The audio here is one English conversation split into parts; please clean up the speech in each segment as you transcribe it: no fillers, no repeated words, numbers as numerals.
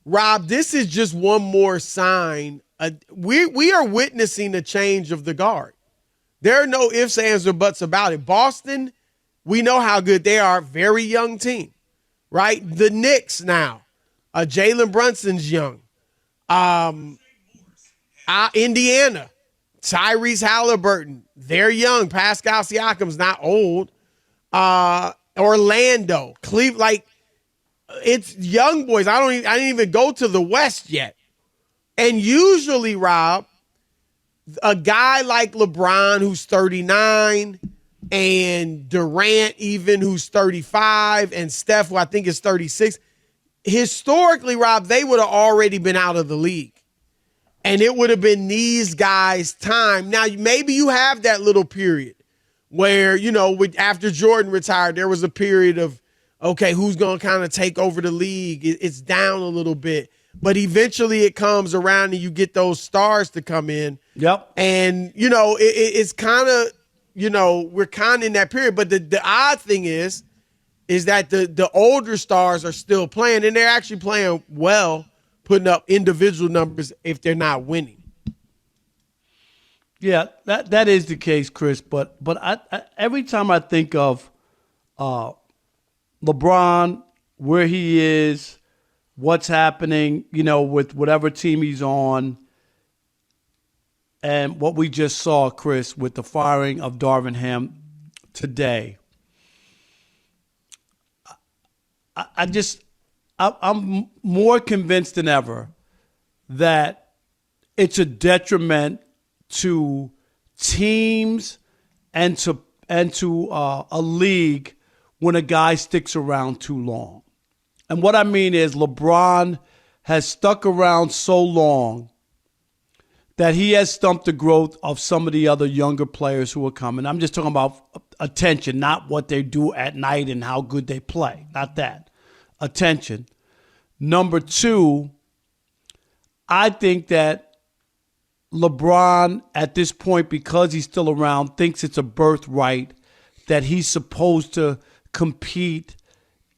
Rob, this is just one more sign. We are witnessing a change of the guard. There are no ifs, ands, or buts about it. Boston, we know how good they are. Very young team, right? The Knicks now. Jalen Brunson's young. Indiana, Tyrese Halliburton, they're young. Pascal Siakam's not old. Orlando, Cleveland, like it's young boys. I didn't even go to the West yet. And usually, Rob, a guy like LeBron who's 39 and Durant even who's 35 and Steph who I think is 36, historically, Rob, they would have already been out of the league. And it would have been these guys' time. Now, maybe you have that little period where, after Jordan retired, there was a period of, okay, who's going to kind of take over the league? It's down a little bit. But eventually it comes around and you get those stars to come in. Yep. And, it's kind of, we're kind of in that period. But the odd thing is that the older stars are still playing, and they're actually playing well, putting up individual numbers if they're not winning. Yeah, that is the case, Chris. But I every time I think of LeBron, where he is, what's happening, with whatever team he's on, and what we just saw, Chris, with the firing of Darvin Ham today, I'm more convinced than ever that it's a detriment to teams and to a league when a guy sticks around too long. And what I mean is LeBron has stuck around so long that he has stumped the growth of some of the other younger players who are coming. I'm just talking about attention, not what they do at night and how good they play. Not that. Attention. Number two, I think that LeBron at this point, because he's still around, thinks it's a birthright that he's supposed to compete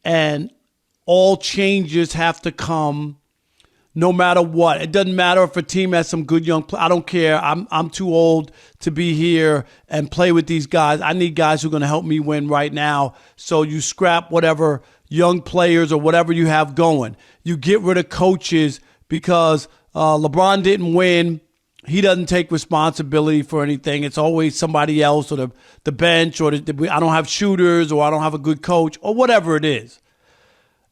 and all changes have to come no matter what. It doesn't matter if a team has some good young players. I don't care. I'm too old to be here and play with these guys. I need guys who are going to help me win right now. So you scrap whatever young players or whatever you have going. You get rid of coaches because LeBron didn't win. He doesn't take responsibility for anything. It's always somebody else or the bench or I don't have shooters or I don't have a good coach or whatever it is.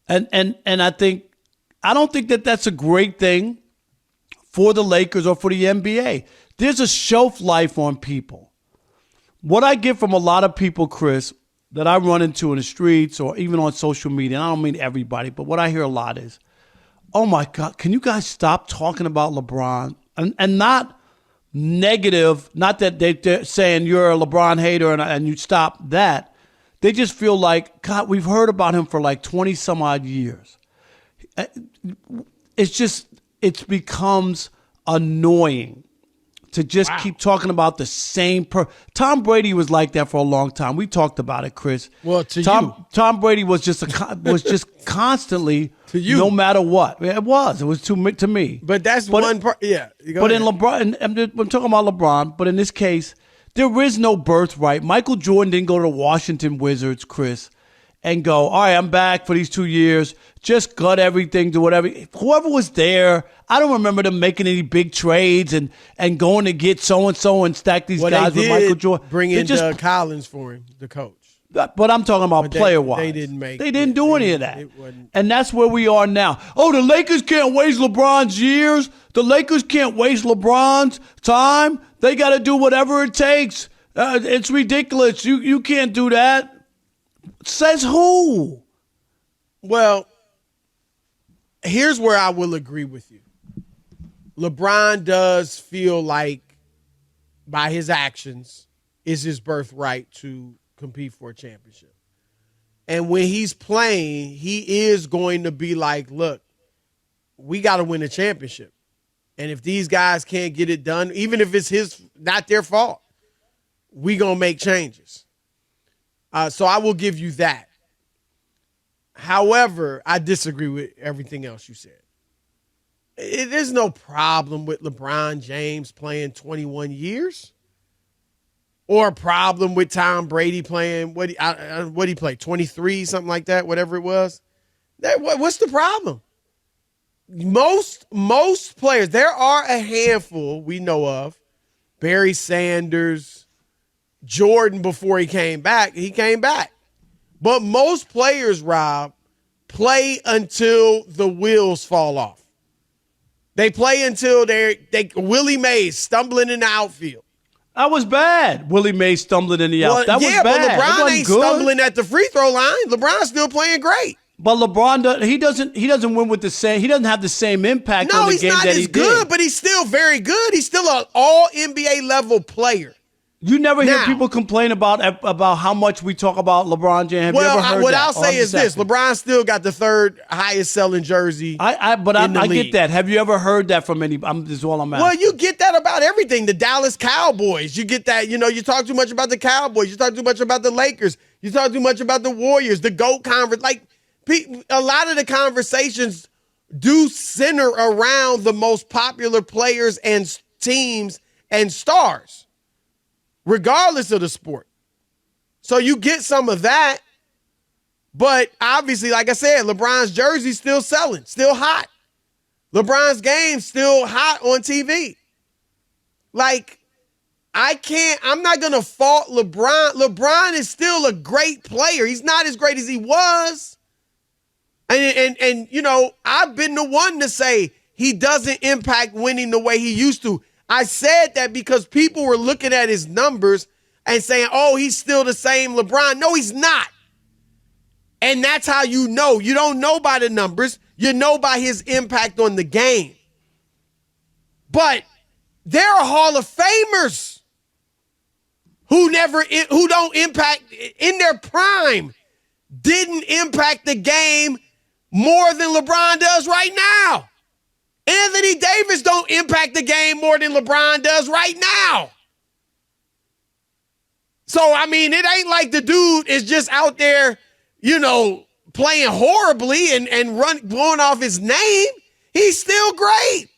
And I don't think that that's a great thing for the Lakers or for the NBA. There's a shelf life on people. What I get from a lot of people, Chris, that I run into in the streets or even on social media, and I don't mean everybody, but what I hear a lot is, oh my God, can you guys stop talking about LeBron? And not negative, not that they're saying you're a LeBron hater and you stop that. They just feel like, God, we've heard about him for like 20 some odd years. It becomes annoying to just keep talking about the same Tom Brady was like that for a long time. We talked about it, Chris. Well, Tom Brady was just constantly to you, no matter what. It was to me. But that's one part. Yeah. But in LeBron, I'm talking about LeBron. But in this case, there is no birthright. Michael Jordan didn't go to the Washington Wizards, Chris, and go, all right, I'm back for these 2 years. Just gut everything, do whatever. Whoever was there, I don't remember them making any big trades and going to get so-and-so and stack these guys with Michael Jordan. Bring in Doug Collins for him, the coach. But I'm talking about player-wise. They didn't do any of that. And that's where we are now. Oh, the Lakers can't waste LeBron's years. The Lakers can't waste LeBron's time. They got to do whatever it takes. It's ridiculous. You can't do that. Says who? Well, here's where I will agree with you. LeBron does feel like, by his actions, is his birthright to compete for a championship. And when he's playing, he is going to be like, look, we got to win a championship. And if these guys can't get it done, even if it's not their fault, we going to make changes. So I will give you that. However, I disagree with everything else you said. there's no problem with LeBron James playing 21 years. Or a problem with Tom Brady playing, what he played, 23, something like that, whatever it was. What's the problem? Most players, there are a handful we know of. Barry Sanders, Jordan before he came back. But most players, Rob, play until the wheels fall off. They play until Willie Mays stumbling in the outfield. That was bad. Willie Mays stumbling in the out. That was bad. But LeBron ain't stumbling at the free throw line. LeBron's still playing great. But LeBron, he doesn't win with the same. He doesn't have the same impact on the game that he did. No, he's not as good, but he's still very good. He's still an all NBA level player. You never hear people complain about how much we talk about LeBron James. Have you ever heard what that? I'll say is this: LeBron still got the third highest selling jersey. I get that. Have you ever heard that from any? This is all I'm asking. Well, you get that about everything. The Dallas Cowboys. You get that. You talk too much about the Cowboys. You talk too much about the Lakers. You talk too much about the Warriors. The GOAT conference. Like a lot of the conversations do center around the most popular players and teams and stars, regardless of the sport. So you get some of that, but obviously, like I said, LeBron's jersey's still selling, still hot. LeBron's game's still hot on TV. Like, I'm not going to fault LeBron. LeBron is still a great player. He's not as great as he was. And I've been the one to say he doesn't impact winning the way he used to. I said that because people were looking at his numbers and saying, oh, he's still the same LeBron. No, he's not. And that's how you know. You don't know by the numbers. You know by his impact on the game. But there are Hall of Famers who don't impact in their prime, didn't impact the game more than LeBron does right now. Anthony Davis don't impact the game more than LeBron does right now. So, it ain't like the dude is just out there, playing horribly and blowing off his name. He's still great.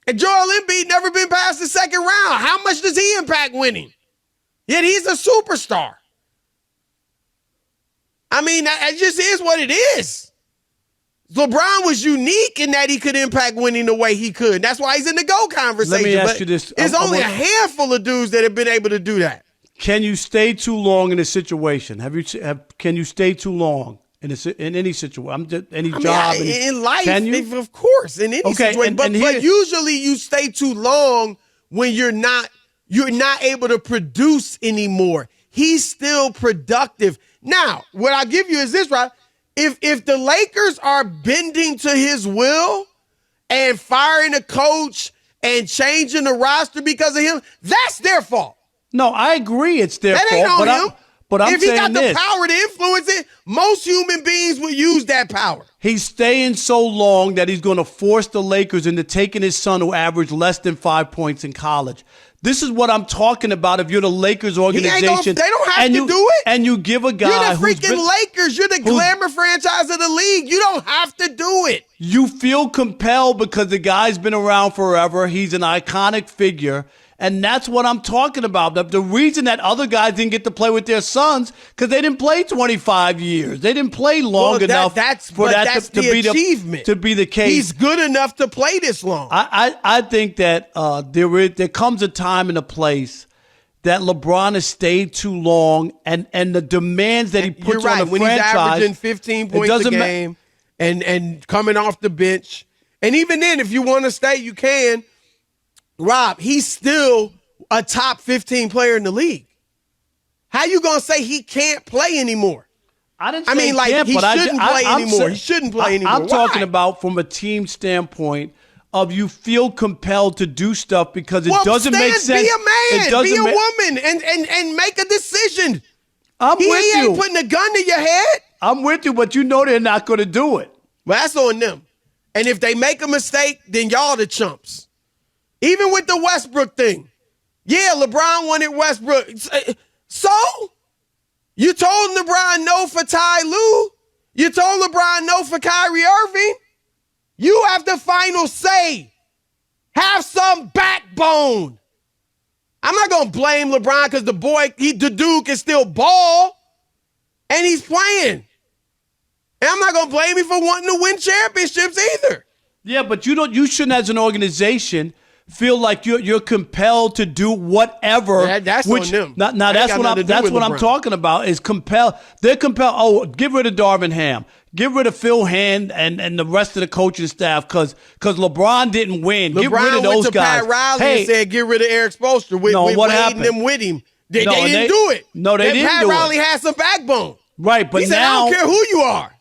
And Joel Embiid never been past the second round. How much does he impact winning? Yet he's a superstar. It just is what it is. LeBron was unique in that he could impact winning the way he could. That's why he's in the GOAT conversation. Let me ask you this. There's only a handful of dudes that have been able to do that. Can you stay too long in a situation? Can you stay too long in any situation? In life, of course, in any situation. But usually you stay too long when you're not able to produce anymore. He's still productive. Now, what I'll give you is this, right? If the Lakers are bending to his will and firing a coach and changing the roster because of him, that's their fault. No, I agree it's their fault. That ain't on him. But I'm if he saying got the power to influence it, most human beings would use that power. He's staying so long that he's going to force the Lakers into taking his son who averaged less than 5 points in college. This is what I'm talking about. If you're the Lakers organization, they don't have to do it. And you give a guy you're the freaking Lakers. You're the glamour franchise of the league. You don't have to do it. You feel compelled because the guy's been around forever. He's an iconic figure. And that's what I'm talking about. The reason that other guys didn't get to play with their sons, because they didn't play 25 years. They didn't play long enough for that to be the case. He's good enough to play this long. I think that there comes a time and a place that LeBron has stayed too long, and the demands that he puts on the when franchise. He's averaging 15 points a game and coming off the bench. And even then, if you want to stay, you can. Rob, he's still a top 15 player in the league. How you going to say he can't play anymore? I didn't say he shouldn't play anymore. He shouldn't play anymore. I'm talking about from a team standpoint of you feel compelled to do stuff because it doesn't make sense. Be a man, be a woman, and make a decision. He ain't putting a gun to your head. I'm with you, but you know they're not going to do it. Well, that's on them. And if they make a mistake, then y'all the chumps. Even with the Westbrook thing. Yeah, LeBron wanted Westbrook. So? You told LeBron no for Ty Lue. You told LeBron no for Kyrie Irving. You have the final say. Have some backbone. I'm not going to blame LeBron because the dude can still ball, and he's playing. And I'm not going to blame him for wanting to win championships either. Yeah, but you shouldn't, as an organization, feel like you're compelled to do whatever. That's on them. Now that's what I'm talking about. Is compelled. They're compelled. Oh, get rid of Darvin Ham. Get rid of Phil Hand and the rest of the coaching staff because LeBron didn't win. Get rid of those went to guys. Pat Riley and said, get rid of Eric Spoelstra with what Wade happened? and them with him. They didn't do it. No, they didn't Pat do Riley it. had some backbone. Right, but he said, now I don't care who you are.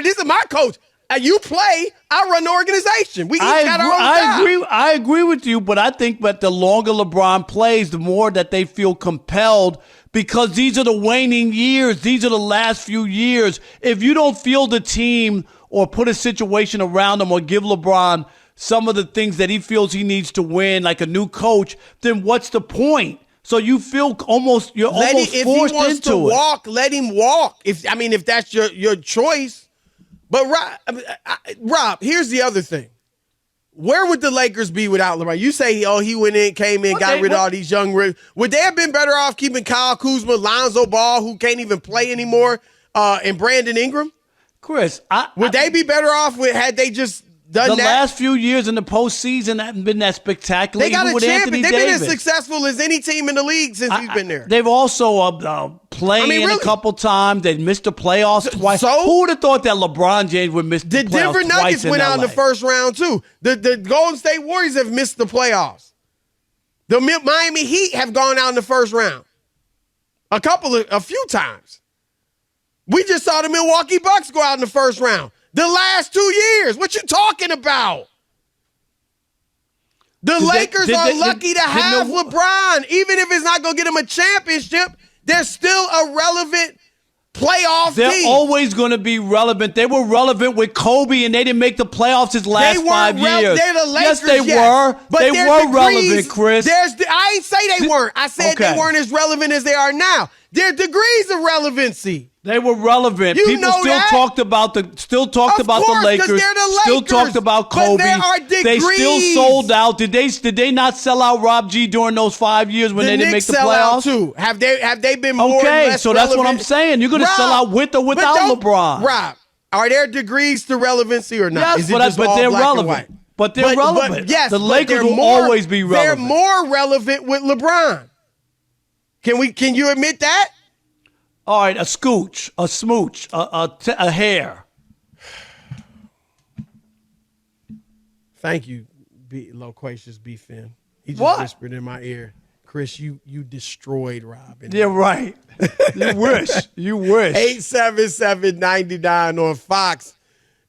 This is my coach. You play, I run the organization. We each got our own job. I agree with you, but I think that the longer LeBron plays, the more that they feel compelled because these are the waning years. These are the last few years. If you don't feel the team or put a situation around them or give LeBron some of the things that he feels he needs to win, like a new coach, then what's the point? So you feel almost forced into it. If he wants to walk, let him walk. If that's your choice. But Rob, here's the other thing. Where would the Lakers be without LeBron? You say, he went in, came in, got rid of all these young. Would they have been better off keeping Kyle Kuzma, Lonzo Ball, who can't even play anymore, and Brandon Ingram? Chris, would they be better off had they just done that? The last few years in the postseason haven't been that spectacular. They got even a with champion. They've Davis. been as successful as any team in the league since he's been there. They've also played a couple times. They missed the playoffs twice. So who would have thought that LeBron James would miss the playoffs twice? The Denver Nuggets went out in the first round too. The Golden State Warriors have missed the playoffs. The Miami Heat have gone out in the first round a few times. We just saw the Milwaukee Bucks go out in the first round. The last 2 years. What you talking about? The Lakers are lucky to have LeBron. Even if it's not going to get them a championship, they're still a relevant playoff team. They're always going to be relevant. They were relevant with Kobe, and they didn't make the playoffs his last 5 years. They're the Lakers, yes, they were. But they were relevant, Chris. I ain't say they weren't. I said they weren't as relevant as they are now. There are degrees of relevancy. They were relevant. You People still talked about the Lakers. They're the Lakers. Still talked about Kobe. But there are degrees. They still sold out. Did they not sell out Rob G during those 5 years when they didn't make the playoffs? Too. Have they been more or less so relevant? That's what I'm saying. You're going to sell out with or without LeBron. Rob, are there degrees to relevancy or not? Yes, but they're relevant. But they're relevant. Yes, the Lakers will always be relevant. They're more relevant with LeBron. Can you admit that? All right, a scooch, a smooch, a hair. Thank you, loquacious B. Finn. He just whispered in my ear, Chris, you destroyed Rob. Yeah, right. You wish. 877-99 on Fox.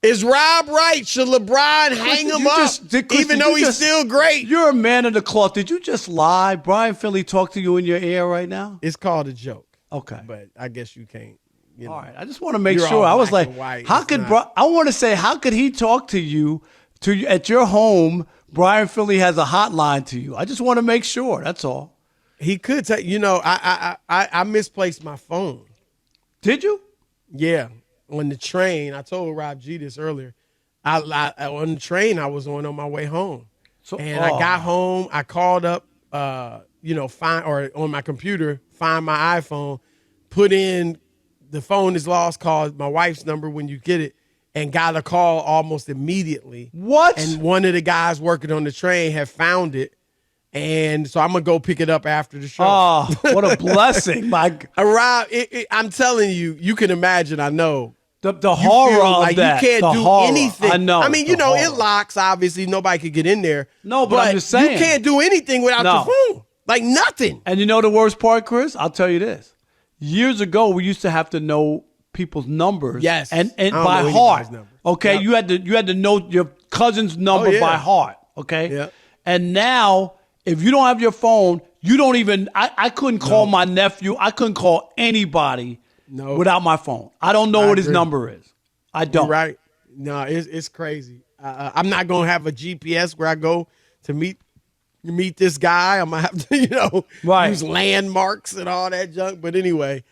Is Rob right? Should LeBron hang him up even though he's still great? You're a man of the cloth. Did you just lie? Brian Philly talk to you in your ear right now? It's called a joke. Okay. But I guess you can't. All right. I just want to make sure. I was like, how could he talk to you at your home? Brian Philly has a hotline to you. I just want to make sure. That's all. He could tell. I misplaced my phone. Did you? Yeah. On the train, I told Rob G this earlier. On the train, I was on my way home. I got home. I called up, on my computer, find my iPhone, put in the phone is lost, call my wife's number when you get it, and got a call almost immediately. What? And one of the guys working on the train had found it. And so I'm going to go pick it up after the show. Oh, what a blessing. Rob, I'm telling you, you can imagine, I know. The horror of that. You can't do anything. I know. I mean, it locks, obviously. Nobody could get in there. No, but I'm just saying. You can't do anything without your phone. Like nothing. And you know the worst part, Chris? I'll tell you this. Years ago, we used to have to know people's numbers. Yes. And by heart. Okay? Yep. You had to know your cousin's number by heart. Okay? Yep. And now, if you don't have your phone, you don't even I couldn't call my nephew. I couldn't call anybody without my phone. I don't know what his number is. I don't. You're right. No, it's crazy. I'm not going to have a GPS where I go to meet this guy. I'm going to have to, use landmarks and all that junk. But anyway,